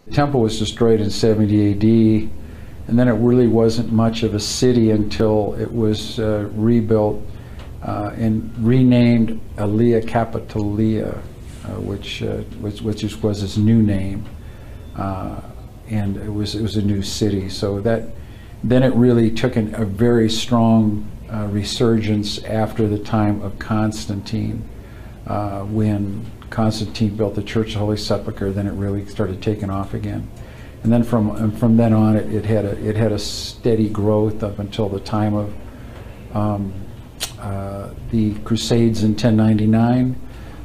The temple was destroyed in 70 AD, and then it really wasn't much of a city until it was rebuilt and renamed Aelia Capitolia, which was its new name, and it was a new city. So then it really took a very strong resurgence after the time of Constantine, when Constantine built the Church of the Holy Sepulchre. Then it really started taking off again, and then from then on, it had a steady growth up until the time of the Crusades in 1099.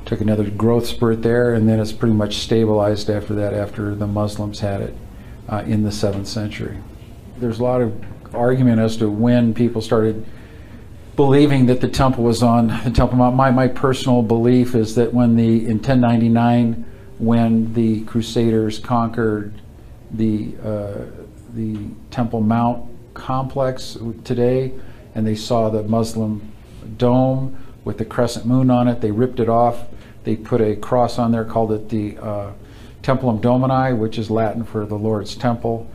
Took another growth spurt there, and then it's pretty much stabilized after that, after the Muslims had it in the 7th century. There's a lot of argument as to when people started believing that the temple was on the Temple Mount. My personal belief is that in 1099, when the Crusaders conquered the Temple Mount complex today, and they saw the Muslim dome with the crescent moon on it, they ripped it off. They put a cross on there, called it the Templum Domini, which is Latin for the Lord's Temple.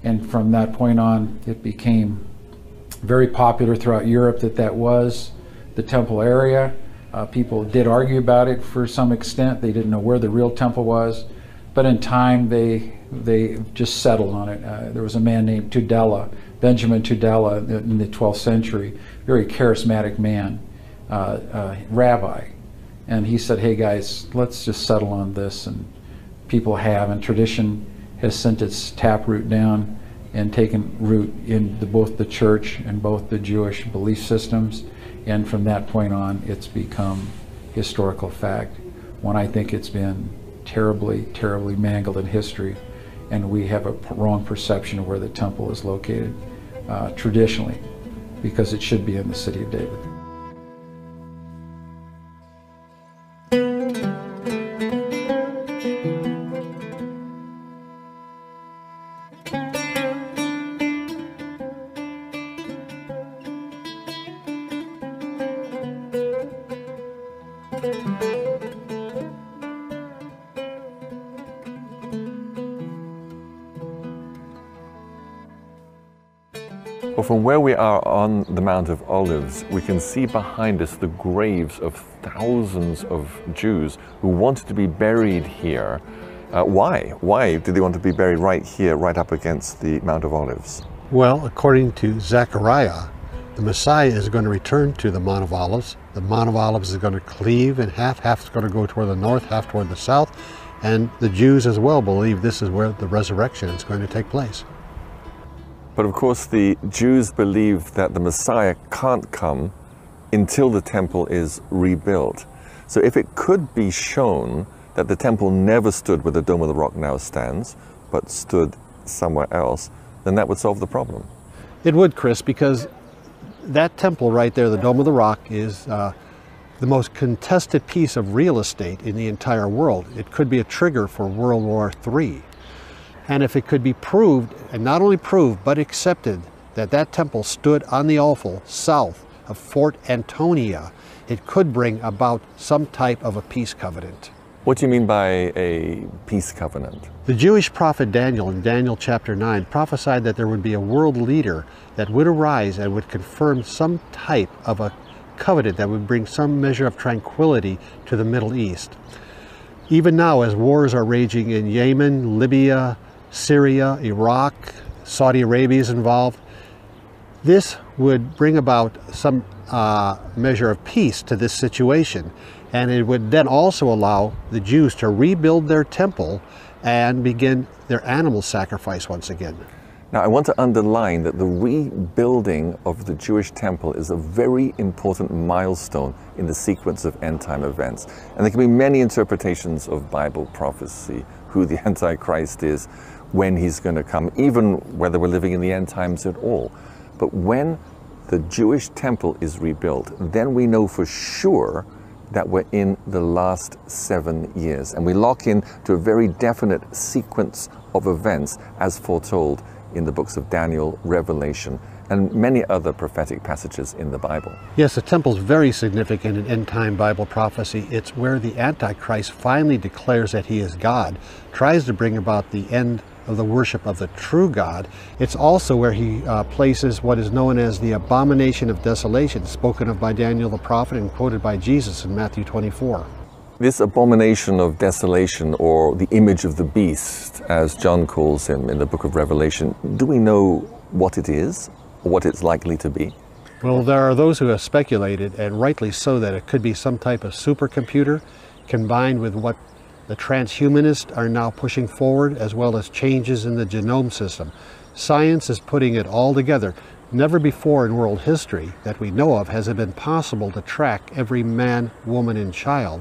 And from that point on, it became very popular throughout Europe that was the temple area. People did argue about it for some extent. They didn't know where the real temple was. But in time, they just settled on it. There was a man named Tudela, Benjamin Tudela, in the 12th century, very charismatic man, rabbi. And he said, hey guys, let's just settle on this. And people have, and tradition has sent its taproot down and taken root in both the church and both the Jewish belief systems. And from that point on, it's become historical fact, when I think it's been terribly, terribly mangled in history. And we have a wrong perception of where the temple is located traditionally, because it should be in the city of David. Well, from where we are on the Mount of Olives, we can see behind us the graves of thousands of Jews who wanted to be buried here. Why? Why did they want to be buried right here, right up against the Mount of Olives? Well, according to Zechariah, the Messiah is going to return to the Mount of Olives. The Mount of Olives is going to cleave in half. Half is going to go toward the north, half toward the south. And the Jews as well believe this is where the resurrection is going to take place. But of course, the Jews believe that the Messiah can't come until the temple is rebuilt. So if it could be shown that the temple never stood where the Dome of the Rock now stands, but stood somewhere else, then that would solve the problem. It would, Chris, because that temple right there, the Dome of the Rock, is the most contested piece of real estate in the entire world. It could be a trigger for World War III. And if it could be proved, and not only proved, but accepted, that that temple stood on the offal south of Fort Antonia, it could bring about some type of a peace covenant. What do you mean by a peace covenant? The Jewish prophet Daniel, in Daniel chapter 9, prophesied that there would be a world leader that would arise and would confirm some type of a covenant that would bring some measure of tranquility to the Middle East. Even now, as wars are raging in Yemen, Libya, Syria, Iraq, Saudi Arabia is involved, this would bring about some measure of peace to this situation. And it would then also allow the Jews to rebuild their temple and begin their animal sacrifice once again. Now, I want to underline that the rebuilding of the Jewish temple is a very important milestone in the sequence of end-time events. And there can be many interpretations of Bible prophecy, who the Antichrist is, when he's going to come, even whether we're living in the end times at all. But when the Jewish temple is rebuilt, then we know for sure that we're in the last 7 years. And we lock in to a very definite sequence of events as foretold in the books of Daniel, Revelation, and many other prophetic passages in the Bible. Yes, the temple's very significant in end-time Bible prophecy. It's where the Antichrist finally declares that he is God, tries to bring about the end of the worship of the true God. It's also where he places what is known as the abomination of desolation, spoken of by Daniel the prophet and quoted by Jesus in Matthew 24. This abomination of desolation, or the image of the beast, as John calls him in the book of Revelation, do we know what it is, or what it's likely to be? Well, there are those who have speculated, and rightly so, that it could be some type of supercomputer combined with what the transhumanists are now pushing forward, as well as changes in the genome system. Science is putting it all together. Never before in world history that we know of has it been possible to track every man, woman, and child.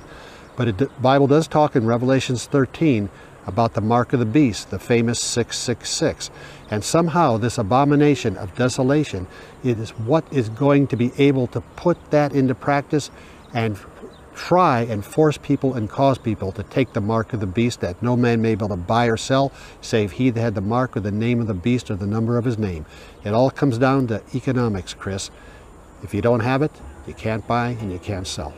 But the Bible does talk in Revelations 13 about the mark of the beast, the famous 666. And somehow this abomination of desolation is what is going to be able to put that into practice and try and force people and cause people to take the mark of the beast, that no man may be able to buy or sell, save he that had the mark or the name of the beast or the number of his name. It all comes down to economics, Chris. If you don't have it, you can't buy and you can't sell.